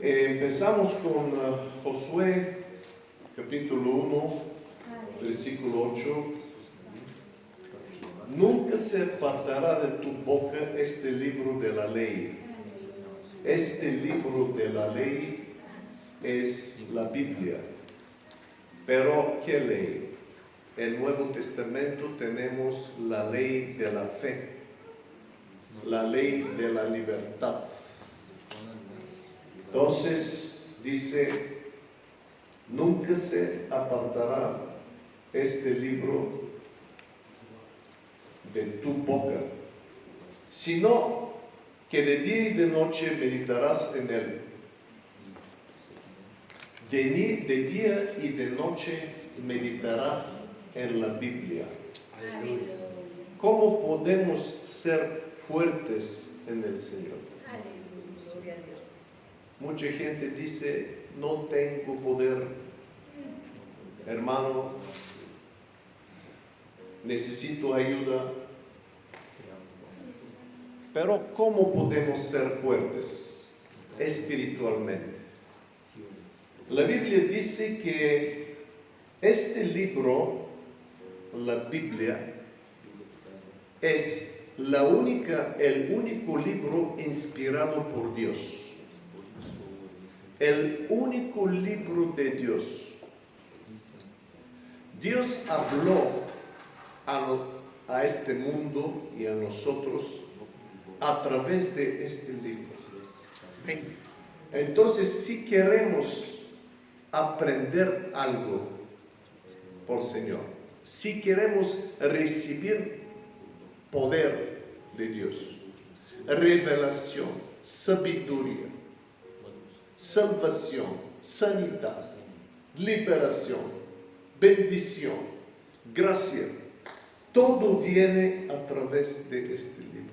Empezamos con Josué, capítulo 1, versículo 8. Nunca se apartará de tu boca este libro de la ley. Este libro de la ley es la Biblia. Pero, ¿qué ley? En el Nuevo Testamento tenemos la ley de la fe, la ley de la libertad. Entonces, dice, nunca se apartará este libro de tu boca, sino que de día y de noche meditarás en él. De día y de noche meditarás en la Biblia. ¿Cómo podemos ser fuertes en el Señor? Mucha gente dice, no tengo poder, hermano, necesito ayuda. Pero ¿cómo podemos ser fuertes espiritualmente? La Biblia dice que este libro, la Biblia, es el único libro inspirado por Dios. El único libro de Dios. Dios habló a este mundo y a nosotros a través de este libro. Entonces, si queremos aprender algo por Señor, si queremos recibir poder de Dios, revelación, sabiduría, salvación, sanidad, liberación, bendición, gracia, todo viene a través de este libro.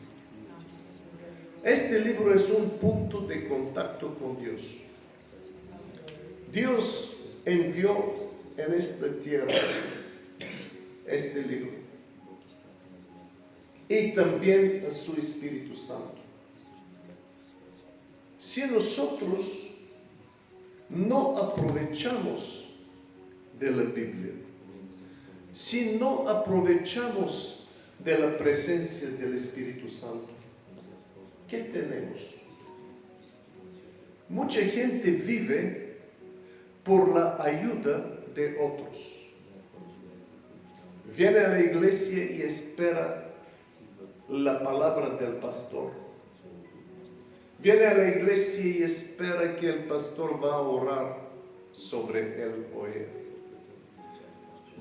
Este libro es un punto de contacto con Dios. Dios envió en esta tierra este libro y también a su Espíritu Santo. Si nosotros no aprovechamos de la Biblia, si no aprovechamos de la presencia del Espíritu Santo, ¿qué tenemos? Mucha gente vive por la ayuda de otros. Viene a la iglesia y espera la palabra del pastor. Viene a la iglesia y espera que el pastor va a orar sobre él o ella.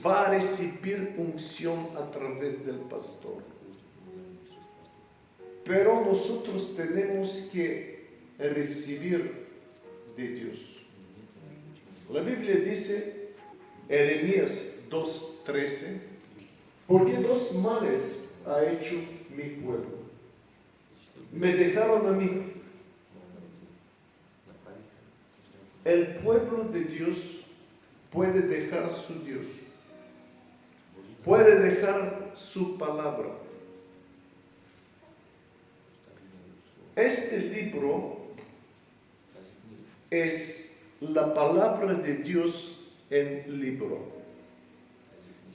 Va a recibir unción a través del pastor. Pero nosotros tenemos que recibir de Dios. La Biblia dice, Jeremías 2:13, porque dos males ha hecho mi pueblo. Me dejaron a mí. El pueblo de Dios puede dejar su Dios, puede dejar su palabra. Este libro es la palabra de Dios en libro.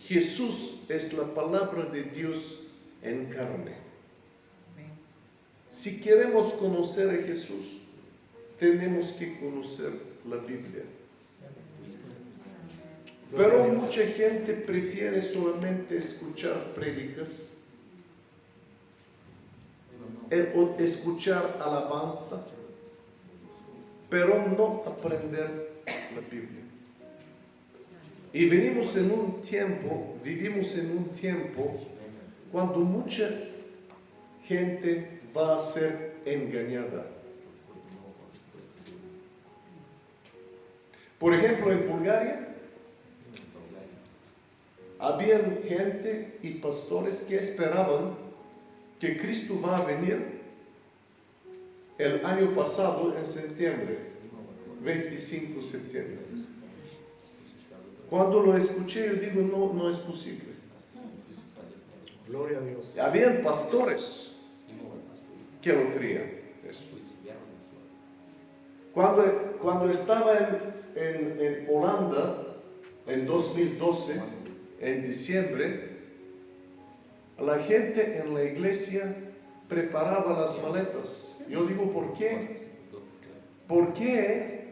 Jesús es la palabra de Dios en carne. Si queremos conocer a Jesús, tenemos que conocer la Biblia. Pero mucha gente prefiere solamente escuchar prédicas, escuchar alabanza, pero no aprender la Biblia. Y vivimos en un tiempo cuando mucha gente va a ser engañada. Por ejemplo, en Bulgaria, había gente y pastores que esperaban que Cristo va a venir el año pasado en septiembre, 25 de septiembre. Cuando lo escuché, yo digo, no es posible. Gloria a Dios. Habían pastores que lo creían. Eso. Cuando estaba en Holanda, en 2012, en diciembre, la gente en la iglesia preparaba las maletas. Yo digo, ¿por qué? Porque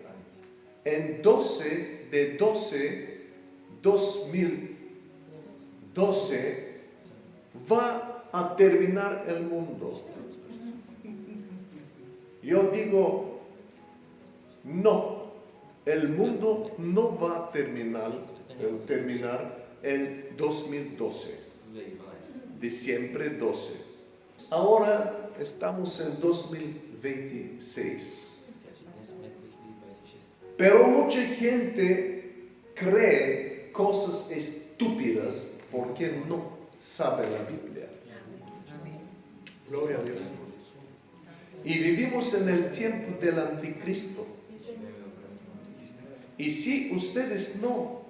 en 2012, va a terminar el mundo. Yo digo, no, el mundo no va a terminar en 2012, diciembre 12. Ahora estamos en 2026. Pero mucha gente cree cosas estúpidas porque no sabe la Biblia. Gloria a Dios. Y vivimos en el tiempo del anticristo. Y si ustedes no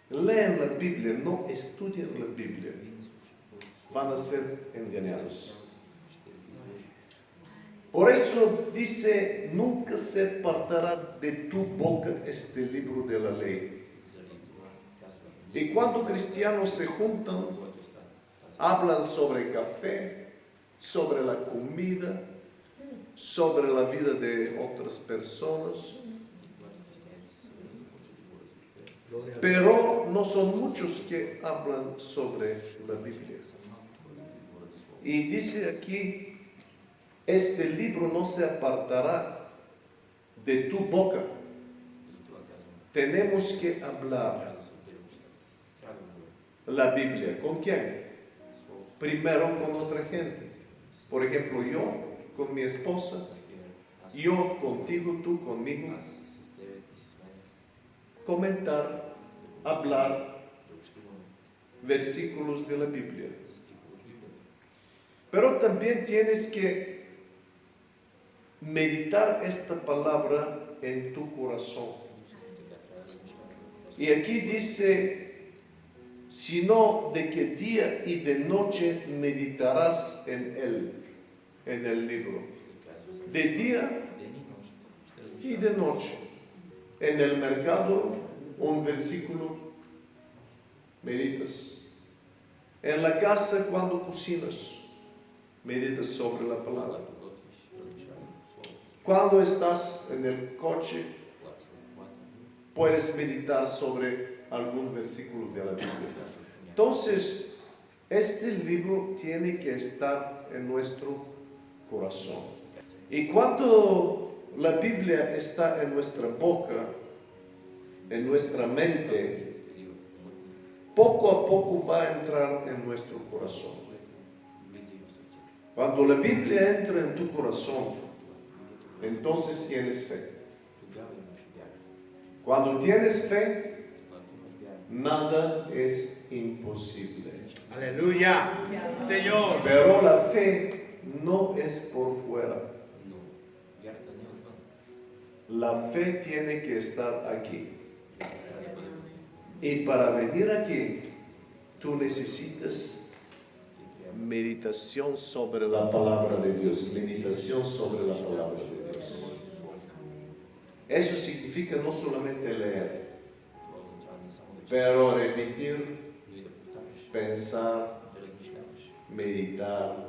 leen la Biblia, no estudian la Biblia, van a ser engañados. Por eso dice, nunca se apartará de tu boca este libro de la ley. Y cuando cristianos se juntan, hablan sobre café, sobre la comida, sobre la vida de otras personas. Pero no son muchos que hablan sobre la Biblia. Y dice aquí, este libro no se apartará de tu boca. Tenemos que hablar la Biblia. ¿Con quién? Primero con otra gente. Por ejemplo, yo con mi esposa, yo contigo, tú conmigo. Comentar, hablar versículos de la Biblia. Pero también tienes que meditar esta palabra en tu corazón. Y aquí dice, sino de que día y de noche meditarás en él, en el libro. De día y de noche. En el mercado, un versículo, meditas. En la casa, cuando cocinas, meditas sobre la palabra. Cuando estás en el coche, puedes meditar sobre algún versículo de la Biblia. Entonces, este libro tiene que estar en nuestro corazón. Y cuando la Biblia está en nuestra boca, en nuestra mente, poco a poco va a entrar en nuestro corazón. Cuando la Biblia entra en tu corazón, entonces tienes fe. Cuando tienes fe, nada es imposible. Aleluya, Señor. Pero la fe no es por fuera. La fe tiene que estar aquí. Y para venir aquí, tú necesitas meditación sobre la palabra de Dios. Meditación sobre la palabra de Dios. Eso significa no solamente leer, pero repetir, pensar, meditar,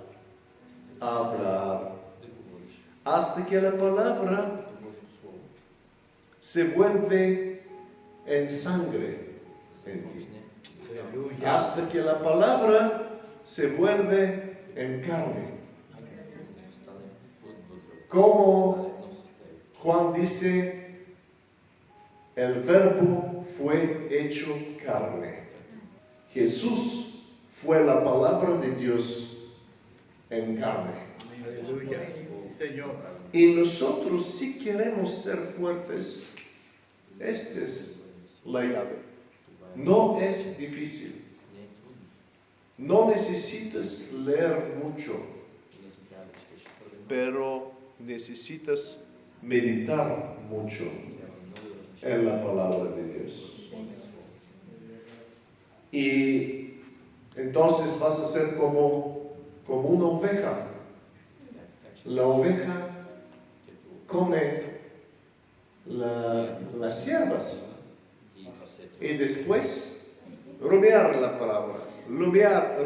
hablar, hasta que la palabra se vuelve en sangre en ti. Hasta que la palabra se vuelve en carne. Como Juan dice, el verbo fue hecho carne. Jesús fue la palabra de Dios en carne. Aleluya, Señor. Y nosotros, si queremos ser fuertes, esta es la llave. No es difícil. No necesitas leer mucho, pero necesitas meditar mucho en la palabra de Dios. Y entonces vas a ser como una oveja. La oveja come las siervas. Y después, rumiar la palabra, rumiar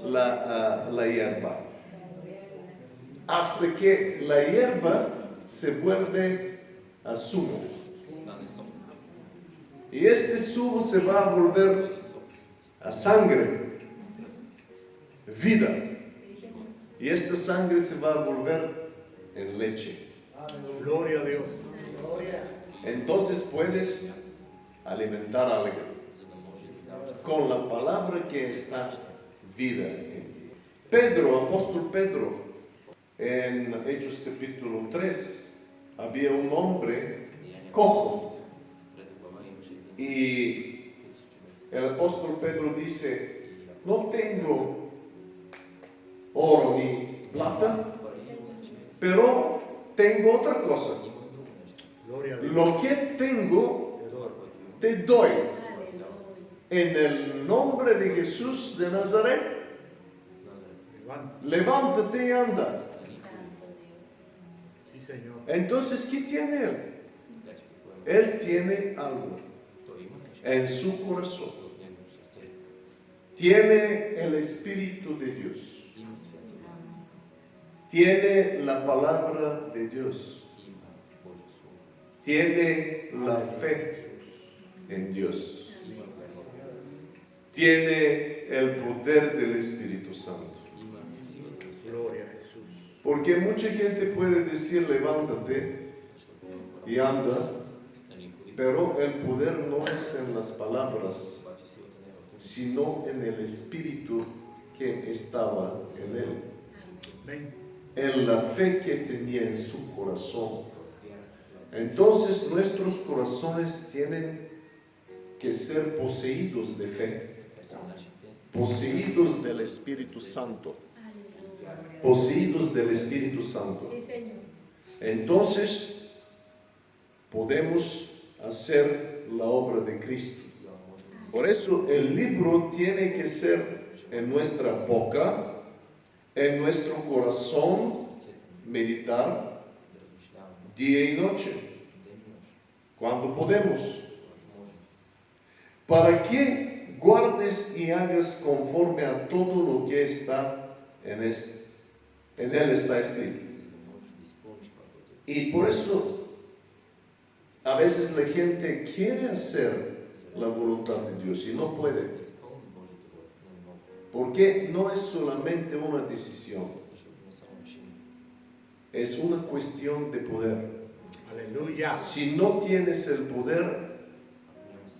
la hierba. Hasta que la hierba se vuelve a zumo. Y este zumo se va a volver a sangre, vida. Y esta sangre se va a volver en leche. Gloria a Dios. Entonces puedes alimentar a alguien con la palabra que está vida en ti. Pedro, apóstol Pedro, en Hechos capítulo 3, había un hombre cojo. Y el apóstol Pedro dice, no tengo oro ni plata, pero tengo otra cosa. Gloria a Dios. Lo que tengo, te doy. En el nombre de Jesús de Nazaret, levántate y anda. Sí, Señor. Entonces, ¿qué tiene él? Él tiene algo en su corazón. Tiene el Espíritu de Dios. Tiene la palabra de Dios. Tiene la fe en Dios. Tiene el poder del Espíritu Santo. Gloria a Jesús. Porque mucha gente puede decir levántate y anda, pero el poder no es en las palabras, sino en el Espíritu que estaba en él. Amén. En la fe que tenía en su corazón. Entonces nuestros corazones tienen que ser poseídos de fe, poseídos del Espíritu Santo, poseídos del Espíritu Santo. Entonces podemos hacer la obra de Cristo. Por eso el libro tiene que ser en nuestra boca, en nuestro corazón, meditar día y noche, cuando podemos, para que guardes y hagas conforme a todo lo que está en él está escrito. Y por eso a veces la gente quiere hacer la voluntad de Dios y no puede, porque no es solamente una decisión, es una cuestión de poder. Aleluya. Si no tienes el poder,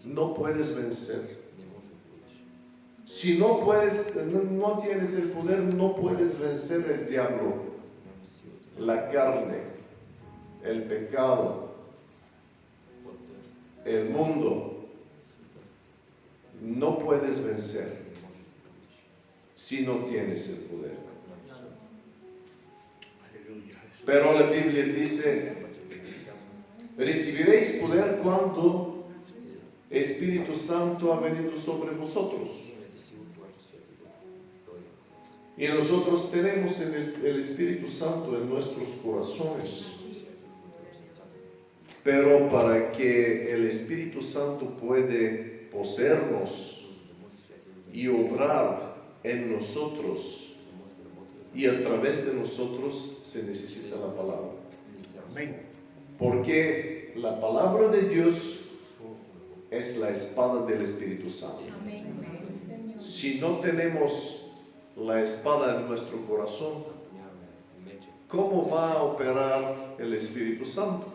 no puedes vencer. Si no tienes el poder, no puedes vencer el diablo, la carne, el pecado, el mundo. No puedes vencer si no tienes el poder. Aleluya. Pero la Biblia dice, recibiréis poder cuando Espíritu Santo ha venido sobre vosotros. Y nosotros tenemos el Espíritu Santo en nuestros corazones. Pero para que el Espíritu Santo puede poseernos y obrar en nosotros y a través de nosotros, se necesita la palabra. Amén. Porque la palabra de Dios es la espada del Espíritu Santo. Si no tenemos la espada en nuestro corazón, ¿cómo va a operar el Espíritu Santo?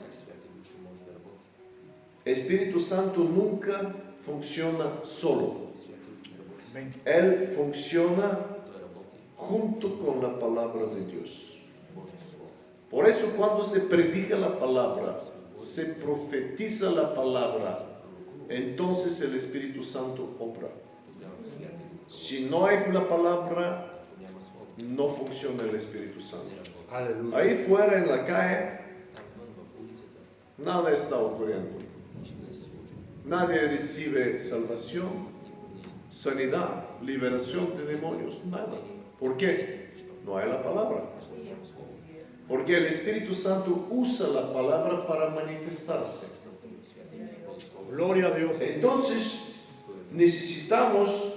Espíritu Santo nunca funciona solo. Él funciona junto con la palabra de Dios. Por eso cuando se predica la palabra, se profetiza la palabra, entonces el Espíritu Santo obra. Si no hay la palabra, no funciona el Espíritu Santo. Aleluya. Ahí fuera en la calle, nada está ocurriendo. Nadie recibe salvación, sanidad, liberación de demonios, nada. ¿Por qué? No hay la palabra. Porque el Espíritu Santo usa la palabra para manifestarse. Gloria a Dios. Entonces, necesitamos,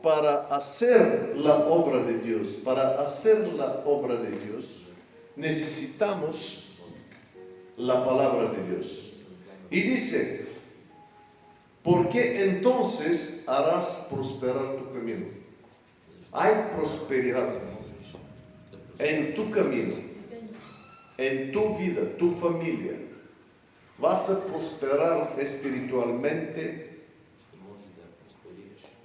para hacer la obra de Dios, necesitamos la palabra de Dios. Y dice, ¿por qué entonces harás prosperar tu camino? Hay prosperidad en tu camino, en tu vida, tu familia. Vas a prosperar espiritualmente,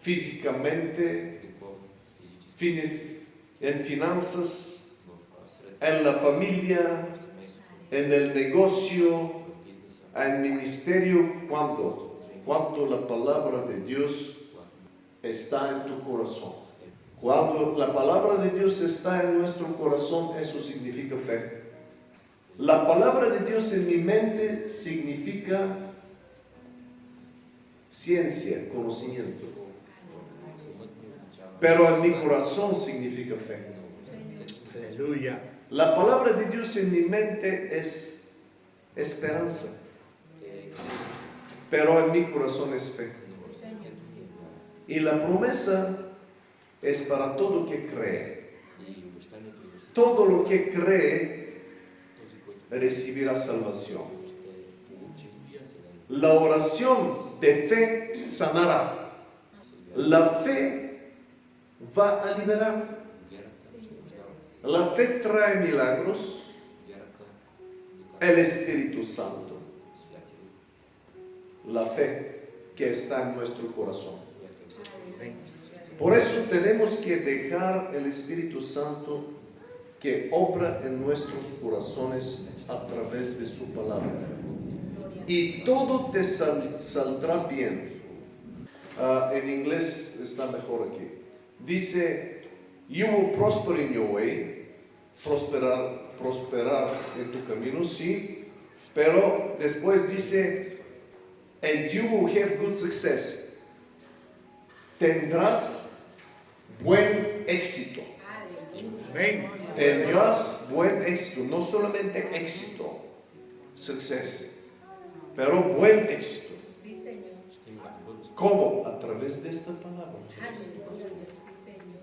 físicamente, en finanzas, en la familia, en el negocio, en ministerio. Cuando la palabra de Dios está en tu corazón. Cuando la palabra de Dios está en nuestro corazón, eso significa fe. La palabra de Dios en mi mente significa ciencia, conocimiento. Pero en mi corazón significa fe. Aleluya. La palabra de Dios en mi mente es esperanza. Pero en mi corazón es fe. Y la promesa es para todo que cree. Todo lo que cree recibirá salvación. La oración de fe sanará. La fe va a liberar. La fe trae milagros. El Espíritu Santo. La fe que está en nuestro corazón. Por eso tenemos que dejar el Espíritu Santo que obra en nuestros corazones a través de su palabra. Y todo te saldrá bien. En inglés está mejor aquí. Dice, you will prosper in your way. Prosperar en tu camino, sí. Pero después dice, and you will have good success. Tendrás buen éxito. Amén. Tendrás buen éxito, no solamente éxito, success, pero buen éxito. ¿Cómo? A través de esta palabra.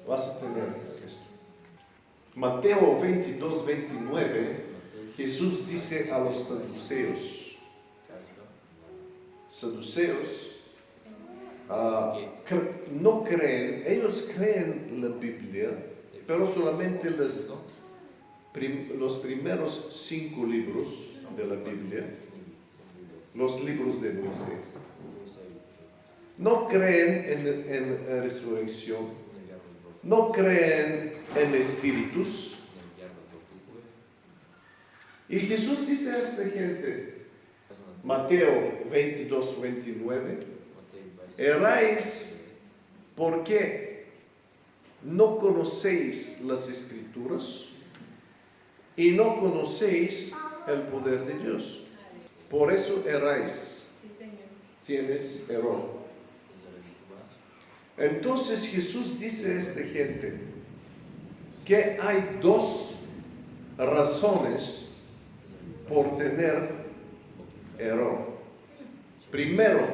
Vas a tener esto. Mateo 22, 29, Jesús dice a los saduceos, no creen, ellos creen la Biblia, pero solamente los primeros 5 libros de la Biblia, los libros de Moisés. No creen en la resurrección, no creen en espíritus. Y Jesús dice a esta gente, Mateo 22, 29, erráis porque no conocéis las Escrituras y no conocéis el poder de Dios. Por eso erráis. Tienes error. Entonces Jesús dice a esta gente que hay 2 razones por tener error. Primero,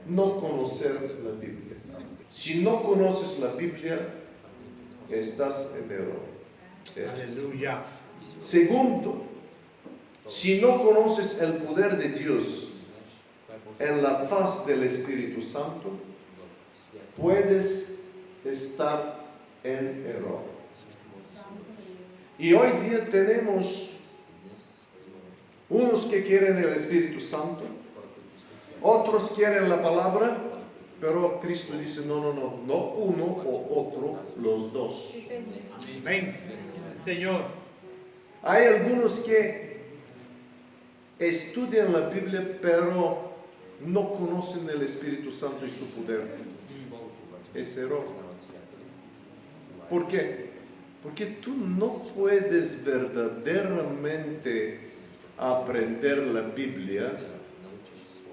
no conocer la Biblia. Si no conoces la Biblia, estás en error. Aleluya. Segundo, si no conoces el poder de Dios en la faz del Espíritu Santo, puedes estar en error. Y hoy día tenemos unos que quieren el Espíritu Santo, otros quieren la palabra, pero Cristo dice, no uno o otro, los 2. Amén. Señor. Hay algunos que estudian la Biblia, pero no conocen el Espíritu Santo y su poder. Es error. ¿Por qué? Porque tú no puedes verdaderamente aprender la Biblia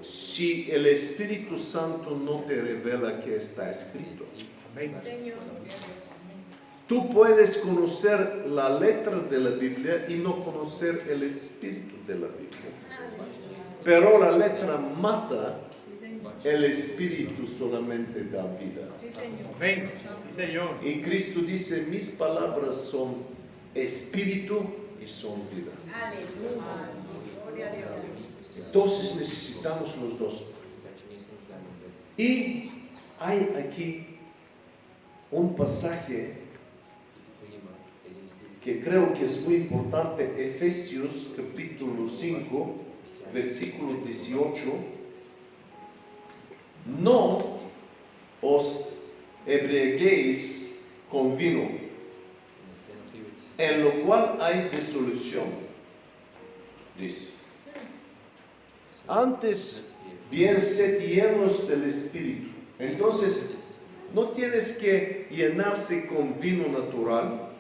si el Espíritu Santo no te revela que está escrito. Amén. Tú puedes conocer la letra de la Biblia y no conocer el espíritu de la Biblia. Pero la letra mata, Sí, Señor. el espíritu solamente da vida. Sí, Señor. Amén. Sí, Señor. Y Cristo dice, mis palabras son espíritu y son vida. Aleluya. Gloria a Dios. Entonces necesitamos los dos. Y hay aquí un pasaje que creo que es muy importante, Efesios capítulo 5, versículo 18. No os embriaguéis con vino, en lo cual hay disolución, dice. Antes, bien sed llenos del Espíritu. Entonces, no tienes que llenarse con vino natural,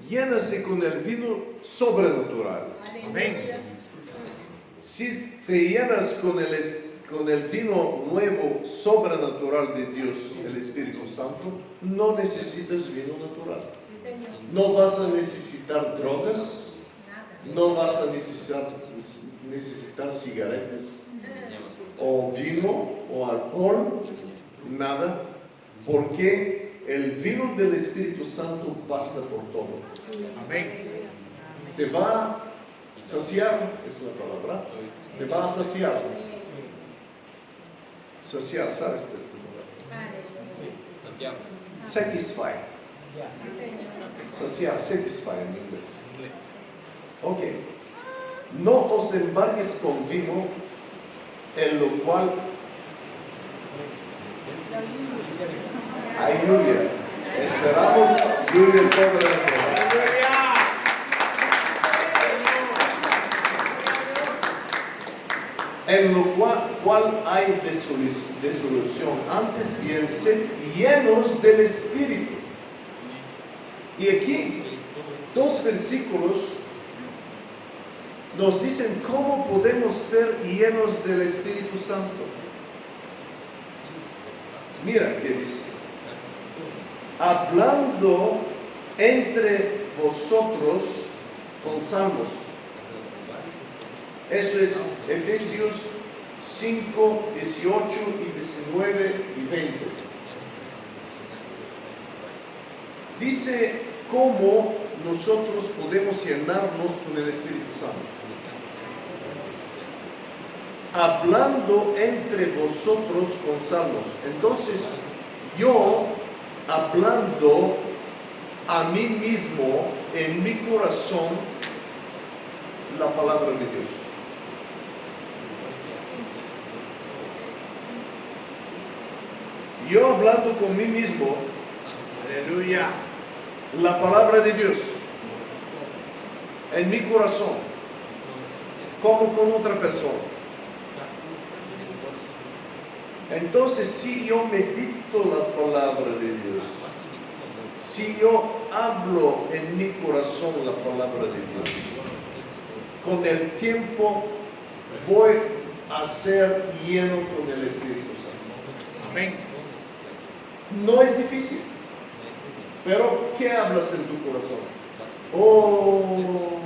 llénase con el vino sobrenatural. Amén. Si te llenas con el vino nuevo, sobrenatural de Dios, el Espíritu Santo, no necesitas vino natural. Sí, Señor. No vas a necesitar drogas, Nada. no vas a necesitar cigarettes, o vino, o alcohol, nada, porque el vino del Espíritu Santo basta por todo. Amén. Te va a saciar, es la palabra, te va a saciar. Saciar, ¿sabes de este lugar? Aleluya. Satisfy. Sí, Señor. Saciar, satisfy en inglés. Ok. No os embargues con vino, en lo cual hay lluvia. Esperamos lluvia sobrenatural. En lo cual hay disolución. Antes bien, sed llenos del Espíritu. Y aquí, dos versículos nos dicen cómo podemos ser llenos del Espíritu Santo. Mira qué dice. Hablando entre vosotros con salmos. Eso es Efesios 5, 18 y 19 y 20. Dice cómo nosotros podemos llenarnos con el Espíritu Santo. Hablando entre vosotros con salmos. Entonces, yo hablando a mí mismo en mi corazón la palabra de Dios. Yo hablando con mí mismo, Aleluya. la palabra de Dios en mi corazón, como con otra persona. Entonces, si yo medito la palabra de Dios, si yo hablo en mi corazón la palabra de Dios, con el tiempo voy a ser lleno con el Espíritu Santo. Amén. No es difícil, pero ¿qué hablas en tu corazón? Oh,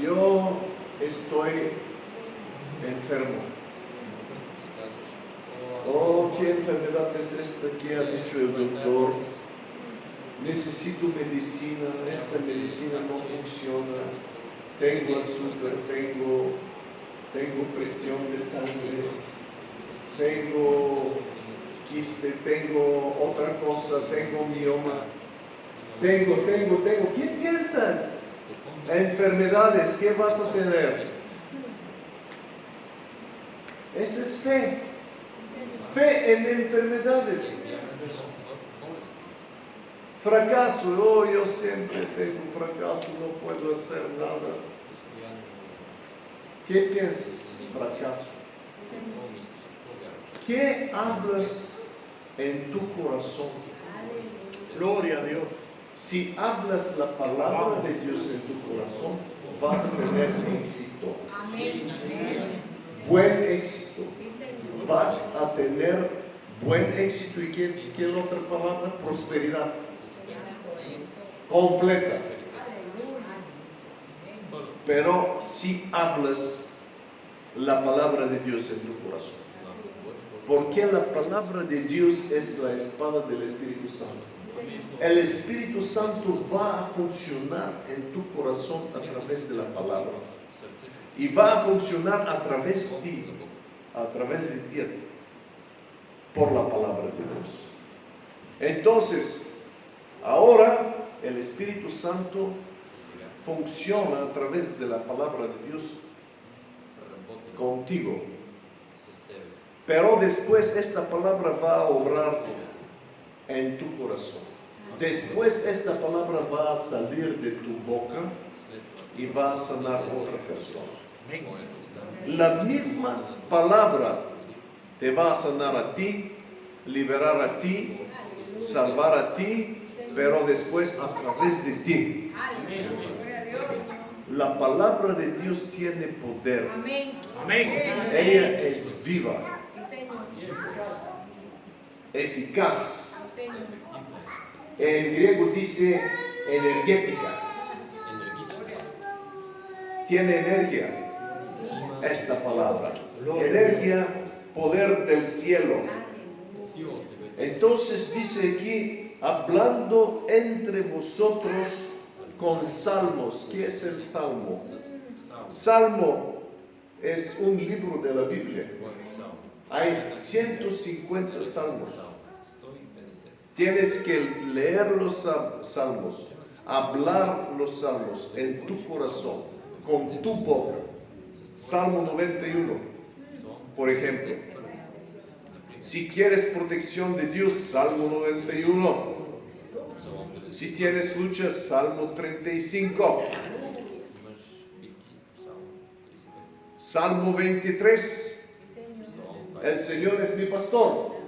yo estoy enfermo. Oh, ¿qué enfermedad es esta que ha dicho el doctor? Necesito medicina, esta medicina no funciona. Tengo azúcar, tengo presión de sangre, tengo quiste, tengo otra cosa, tengo mioma. Tengo. ¿Qué piensas? Enfermedades, ¿qué vas a tener? Esa es fe. Fe en enfermedades. Fracaso, oh, yo siempre tengo fracaso, no puedo hacer nada. ¿Qué piensas? Fracaso. ¿Qué hablas en tu corazón? Gloria a Dios. Si hablas la palabra de Dios en tu corazón, vas a tener éxito. Amén. Buen éxito. Sí, Señor. Vas a tener buen éxito. ¿Y qué es la otra palabra? Prosperidad completa. pero si hablas la palabra de Dios en tu corazón. Porque la palabra de Dios es la espada del Espíritu Santo. El Espíritu Santo va a funcionar en tu corazón a través de la palabra. Y va a funcionar a través de ti, por la palabra de Dios. Entonces, ahora el Espíritu Santo funciona a través de la palabra de Dios contigo. Pero después esta palabra va a obrar en tu corazón. Después esta palabra va a salir de tu boca y va a sanar a otra persona. La misma palabra te va a sanar a ti, liberar a ti, salvar a ti, pero después a través de ti. La palabra de Dios tiene poder. Amén. Ella es viva, eficaz. En griego dice energética. Tiene energía esta palabra. Energía, poder del cielo. Entonces dice aquí, hablando entre vosotros con salmos. ¿Qué es el salmo? Salmo es un libro de la Biblia. Hay 150 salmos. Tienes que leer los salmos, hablar los salmos en tu corazón, con tu boca. Salmo 91, por ejemplo. Si quieres protección de Dios, Salmo 91. Si tienes lucha, Salmo 35. Salmo 23. El Señor es mi pastor.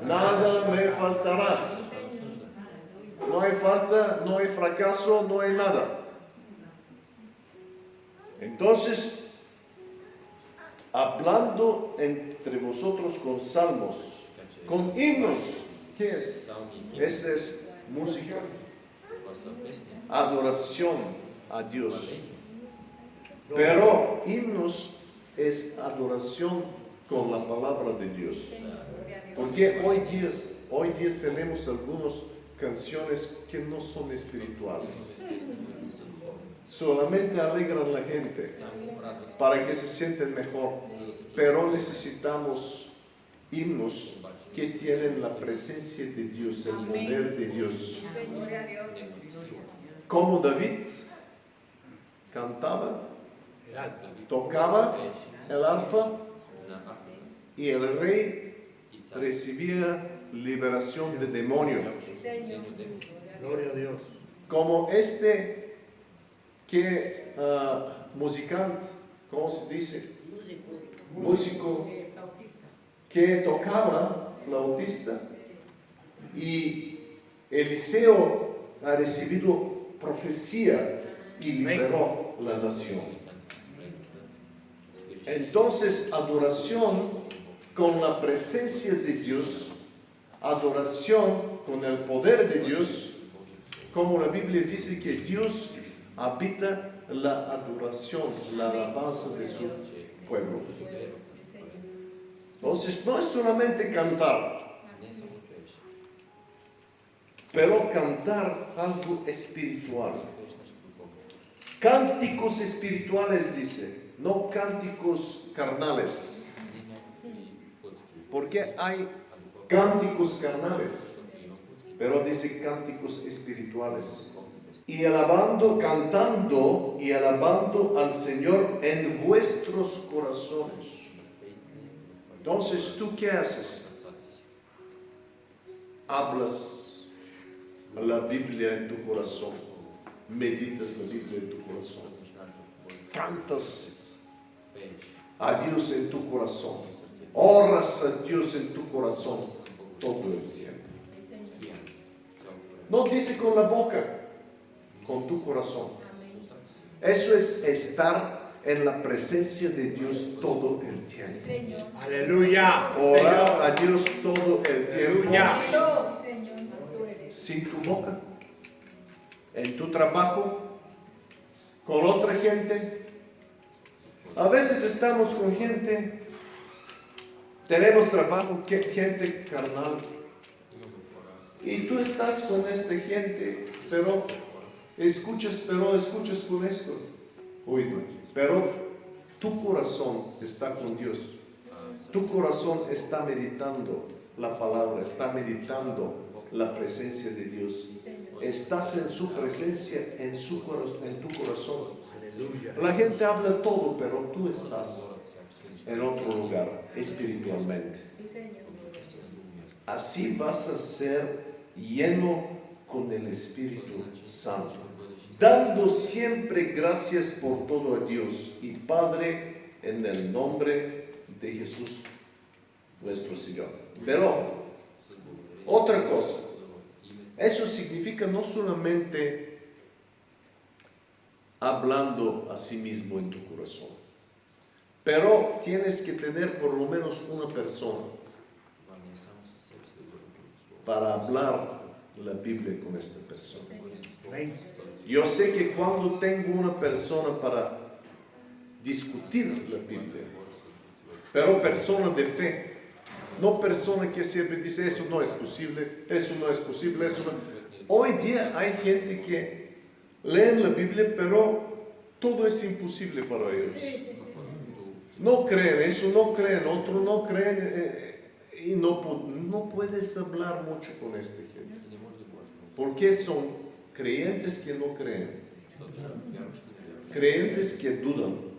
Nada me faltará. No hay falta, no hay fracaso, no hay nada. Entonces, hablando entre vosotros con salmos, con himnos, ¿qué es? Esa es música, adoración a Dios. Pero himnos es adoración con la palabra de Dios. Porque hoy día tenemos algunas canciones que no son espirituales. Solamente alegran a la gente para que se sienten mejor. Pero necesitamos himnos que tienen la presencia de Dios, el poder de Dios. Como David cantaba, tocaba el arpa y el rey recibía liberación de demonios. Gloria a Dios. Como musicante, ¿cómo se dice? Músico que tocaba flautista, y Eliseo ha recibido profecía y liberó la nación. Entonces, adoración con la presencia de Dios, adoración con el poder de Dios, como la Biblia dice que Dios habita la adoración, la alabanza de su pueblo. Entonces, no es solamente cantar, pero cantar algo espiritual. Cánticos espirituales, dice, no cánticos carnales. Porque hay cánticos carnales, pero dice cánticos espirituales. Y cantando y alabando al Señor en vuestros corazones. Entonces, ¿tú qué haces? Hablas la Biblia en tu corazón. Meditas la Biblia en tu corazón. Cantas a Dios en tu corazón. Oras a Dios en tu corazón todo el tiempo. No dice con la boca, con tu corazón. Eso es estar en la presencia de Dios todo el tiempo. Aleluya. Orar a Dios todo el tiempo. Aleluya. Sin tu boca, en tu trabajo, con otra gente. A veces estamos con gente, tenemos trabajo, gente carnal, y tú estás con esta gente, pero escuchas con esto. Oído, pero tu corazón está con Dios. Tu corazón está meditando la palabra, está meditando la presencia de Dios. Estás en su presencia, en tu corazón. Aleluya. La gente habla todo, pero tú estás en otro lugar espiritualmente. Así vas a ser lleno con el Espíritu Santo, dando siempre gracias por todo a Dios y Padre en el nombre de Jesús nuestro Señor. Pero otra cosa, eso significa no solamente hablando a sí mismo en tu corazón, pero tienes que tener por lo menos una persona para hablar la Biblia con esta persona. Amén. Yo sé que cuando tengo una persona para discutir la Biblia, pero persona de fe, no persona que siempre dice eso no es posible, eso no es posible, eso no. Hoy día hay gente que leen la Biblia, pero todo es imposible para ellos. No creen eso, no creen otro, no creen y no puedes hablar mucho con esta gente. Porque son creyentes que no creen, creyentes que dudan.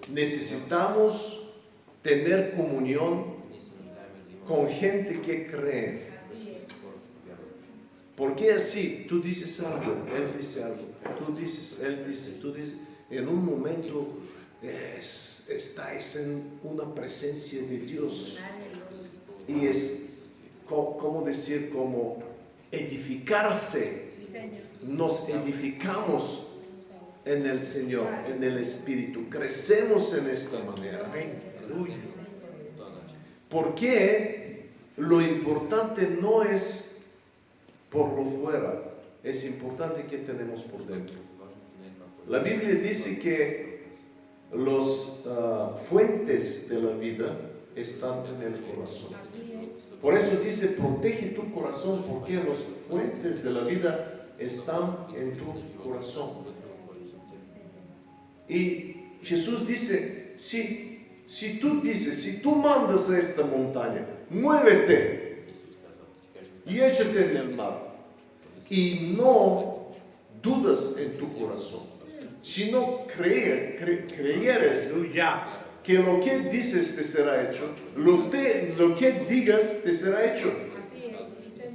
Necesitamos tener comunión con gente que cree. Porque así tú dices algo, él dice algo, tú dices, él dice, tú dices. En un momento estáis en una presencia de Dios. Y es, ¿cómo decir? Como edificarse. Nos edificamos en el Señor, en el Espíritu. Crecemos en esta manera. Aleluya. Porque lo importante no es por lo fuera, es importante que tenemos por dentro. La Biblia dice que los fuentes de la vida están en el corazón. Por eso dice, protege tu corazón, porque los fuentes de la vida están en tu corazón. Y Jesús dice, si tú mandas a esta montaña, muévete y échate en el mar, y no dudas en tu corazón, si no creyeres Aleluya. que lo que dices te será hecho, lo que digas te será hecho.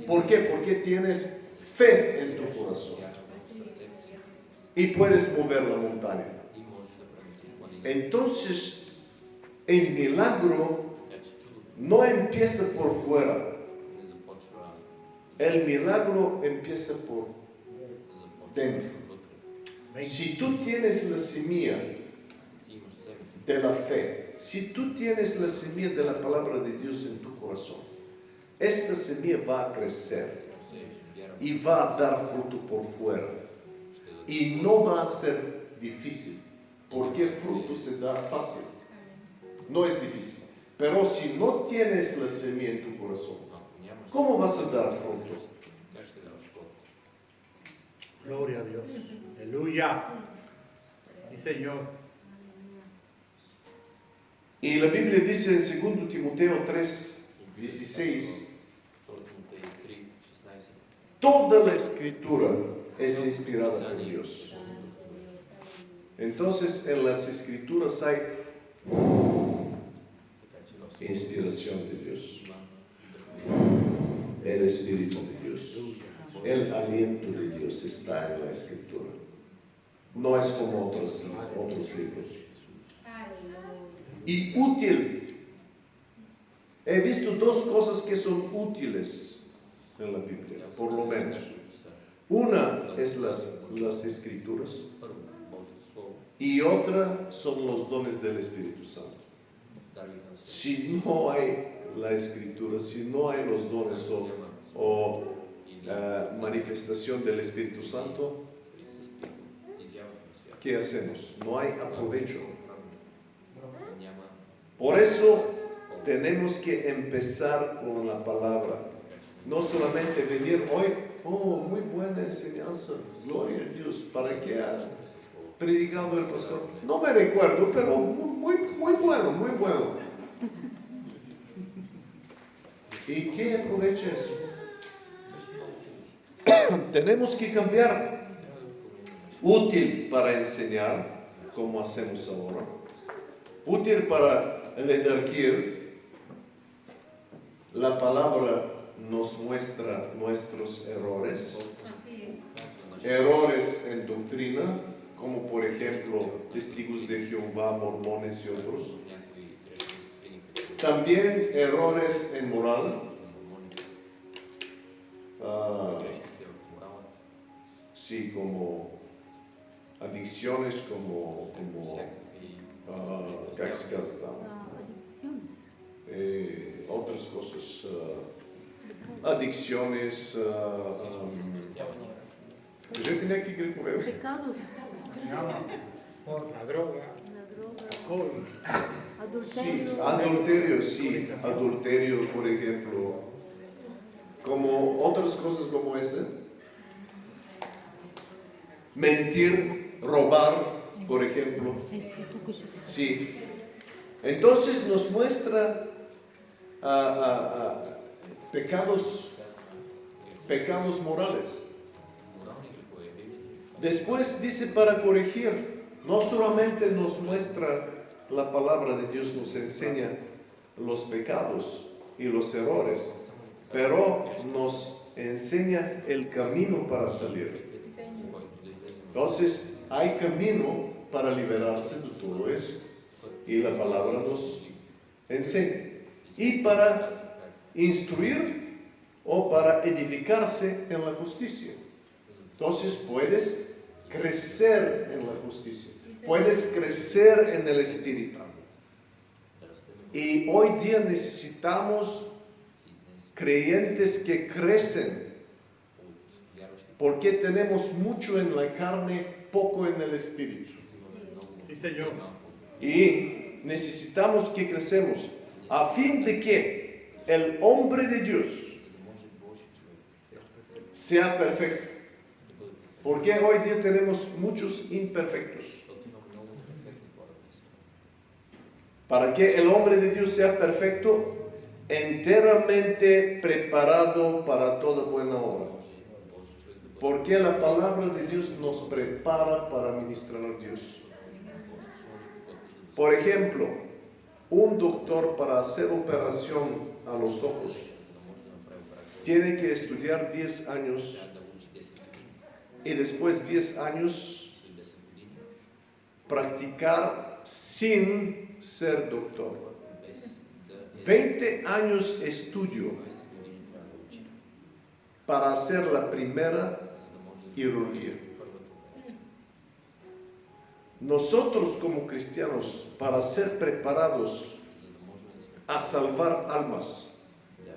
¿Por qué? Porque tienes fe en tu corazón y puedes mover la montaña. Entonces, el milagro no empieza por fuera. El milagro empieza por dentro. Si tú tienes la semilla de la fe, si tú tienes la semilla de la palabra de Dios en tu corazón, esta semilla va a crecer y va a dar fruto por fuera. Y no va a ser difícil, porque fruto se da fácil. No es difícil. Pero si no tienes la semilla en tu corazón, ¿cómo vas a dar fruto? Gloria a Dios. Aleluya. Sí, Señor. Y la Biblia dice en 2 Timoteo 3:16, toda la escritura es inspirada por Dios. Entonces en las escrituras hay inspiración de Dios, el Espíritu de Dios, el aliento de Dios está en la escritura. No es como otros libros. Y útil. He visto dos cosas que son útiles en la Biblia, por lo menos. Una es las escrituras y otra son los dones del Espíritu Santo. Si no hay la escritura, si no hay los dones o manifestación del Espíritu Santo, ¿qué hacemos? No hay aprovecho. Няма Por eso tenemos que empezar con la palabra. No solamente venir hoy, oh, muy buena enseñanza, gloria a Dios. ¿Para qué ha predicado el pastor? No me recuerdo, pero muy bueno, muy bueno. ¿Y qué aprovecha eso? Tenemos que cambiar. Útil para enseñar, como hacemos ahora. Útil para redarguir. La palabra nos muestra nuestros errores. Errores en doctrina, como por ejemplo testigos de Jehová, mormones y otros. някакви грешни клиники, También errores en moral. грешните в моралът, Sí, como adicciones, como всякакви ¿qué se llama? Adicciones. Otras cosas, adicciones, изтъстявания, кажете някакви грехове. Pecados. La droga, La droga. alcohol. Sí, Adulterio. adulterio, por ejemplo, como otras cosas como ese. Mentir, robar, por ejemplo. Sí. Entonces nos muestra pecados morales. морални грехове, винаги. Después dice para corregir. No solamente nos muestra la palabra de Dios, nos enseña los pecados y los errores, pero nos enseña el camino para salir. който да излезем Entonces, hay camino para liberarse de todo eso. Y la palabra nos enseña. Y para instruir o para edificarse en la justicia. Entonces, puedes crecer en la justicia. Puedes crecer en el Espíritu. да растем Y hoy día necesitamos и днес creyentes que crecen. от вярващите Porque tenemos mucho en la carne, poco en el Espíritu. имаме много Sí, Señor. малко. Y necesitamos que crecemos a fin de que el hombre de Dios За да може Божий човек sea perfecto. да бъде перфектен. Porque hoy día tenemos muchos imperfectos. Защото има много перфектни хора днес. Para que el hombre de Dios sea perfecto, enteramente preparado para toda buena obra. Може Божий човек да бъде Porque la palabra de Dios nos prepara para ministrar a Dios. Божий Слово ни подготви за да Por ejemplo, un doctor para hacer operación a los ojos за да може да направи операция. tiene que estudiar 10 años Трябва да учи 10 години. y después 10 años След 10 години practicar sin ser doctor. без да 20 años estudio 20 години трябва да учи, para hacer la primera за да може да cirugía. първата операция. Nosotros como cristianos, para ser preparados За да можем да сме a salvar almas, да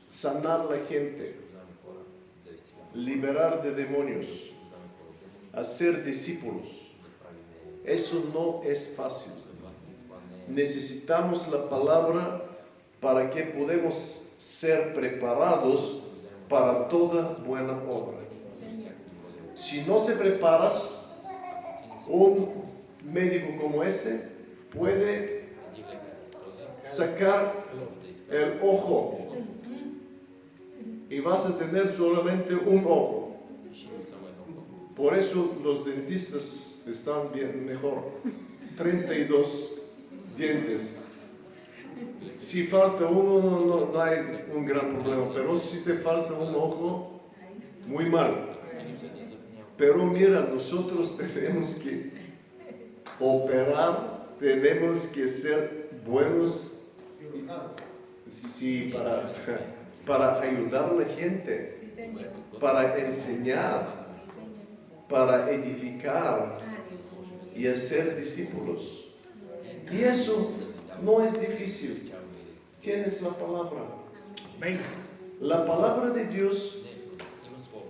sanar la gente, освобождаваме хора, да изцеляваме, liberar de demonios, освобождаваме хора от демони, hacer discípulos, да правим eso no es fácil. следователно това не е. Necesitamos la palabra para que podamos ser preparados para toda buena obra. Si no se preparas, un médico como ese puede sacar el ojo y vas a tener solamente un ojo. Por eso los dentistas están bien mejor. 32 dientes. Si falta uno, no hay un gran problema, pero si te falta un ojo, muy mal. Pero mira, nosotros tenemos que operar, tenemos que ser buenos, sí, para ayudar a la gente, para enseñar, para edificar y hacer discípulos. Y eso no es difícil. Tienes la palabra. Amén. La palabra de Dios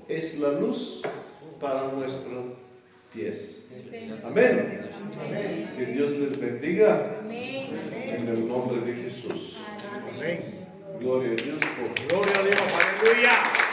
es la luz para nuestro pies. Sí. Amén. Amén. Que Dios les bendiga Amén. en el nombre de Jesús. Amén. Gloria a Dios por Gloria a Dios. Aleluya.